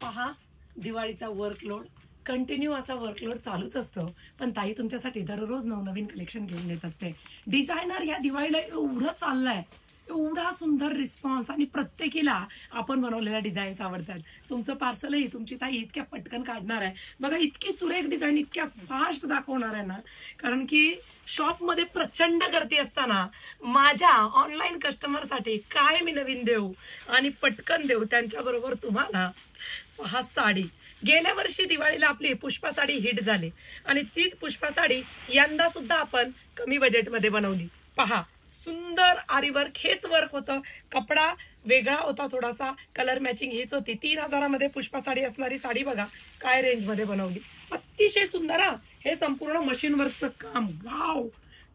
पहा, दिवाळीचा workload continue असा वर्कलोड चालूच असतो. पण ताई तुमच्यासाठी दररोज नवनवीन कलेक्शन घेऊन येत असते. डिझायनर या दिवाळीला एवढं चाललंय, एवढा सुंदर रिस्पॉन्स आणि प्रत्येकीला आपण बनवलेल्या डिझाईन्स आवडतात. तुमचं पार्सलही तुमची ताई इतक्या पटकन काढणार आहे. बघा इतकी सुरेख डिझाईन इतक्या फास्ट दाखवणार आहे ना, कारण की शॉपमध्ये प्रचंड गर्दी असताना माझ्या ऑनलाईन कस्टमरसाठी काय मी नवीन देऊ आणि पटकन देऊ त्यांच्याबरोबर तुम्हाला पहा साडी. गेल्या वर्षी दिवाळीला आपली पुष्पा साडी हिट झाली आणि तीच पुष्पा साडी यंदा सुद्धा आपण कमी बजेटमध्ये बनवली. पहा, सुंदर आरी वर्क, हेच वर्क होतं. कपडा वेगळा होता थोडासा, कलर मॅचिंग हीच होती. 3,000 पुष्पा साडी असणारी साडी बघा काय रेंज मध्ये बनवली. अतिशय सुंदर हा. हे संपूर्ण मशीन वर्कचं काम. वाव,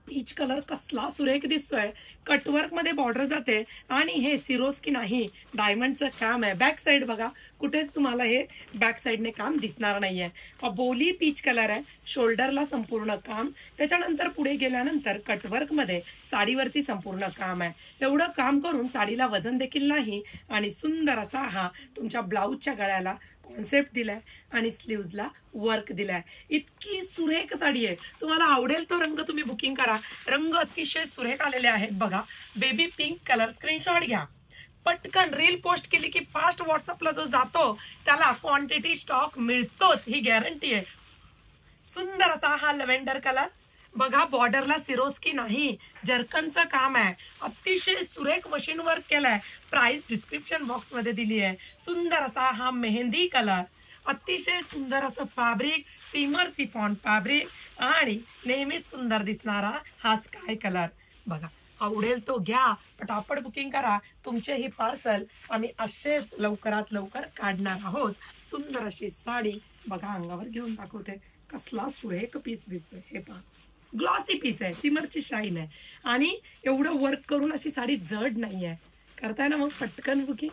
पीच कलर कसला सुरेख दिसतोय. कटवर्क मध्ये बॉर्डर जाते आणि हे सिरोस्की नाही, डायमंडचं काम आहे. बॅक साइड बघा, कुठेच तुम्हाला हे बॅक साइडने काम दिसणार नाहीये. बोली पीच कलर आहे. शोल्डरला संपूर्ण काम, त्याच्यानंतर पुढे गेल्यानंतर कटवर्क मध्ये साडीवरती संपूर्ण काम आहे. एवढं काम करून साडीला वजन देखील नाही आणि सुंदर असा हा तुमच्या ब्लाऊजच्या गळ्याला कॉन्सेप्ट दिलाय आणि स्लीव्हजला वर्क दिलाय. इतकी सुरेख साडी आहे. तुम्हाला आवडेल तो रंग तुम्ही बुकिंग करा. रंग अतिशय सुरेख आलेले आहेत बघा. Baby pink colour. स्क्रीनशॉट घ्या. पटकन रील पोस्ट केली की फास्ट व्हॉट्सअपला जो जातो त्याला क्वांटिटी स्टॉक मिळतोच, ही गॅरंटी आहे. सुंदर असा हा लव्हेंडर कलर बघा. बॉर्डरला सिरोस्की नाही, जर्कनचं काम आहे. अतिशय सुरेख मशीन वर्क केलाय. प्राइस डिस्क्रिप्शन बॉक्स मध्ये दिली आहे. सुंदर असा हा मेहंदी कलर. अतिशय सुंदर असं फॅब्रिक, सीमर सिफॉन फॅब्रिक आणि नेहमीच सुंदर दिसणारा हा स्काय कलर बघा. आवडेल तो घ्या, पटापट बुकिंग करा. तुमचे ही पार्सल आम्ही असेच लवकरात लवकर काढणार आहोत. सुंदर अशी साडी बघा, अंगावर घेऊन दाखवते. कसला सुरेख पीस दिसतोय. हे पहा, ग्लॉसी पीस आहे, सिमरची शाईन आहे आणि एवढं वर्क करून अशी साडी जड नाहीये. करताय ना मग पटकन बुकिंग.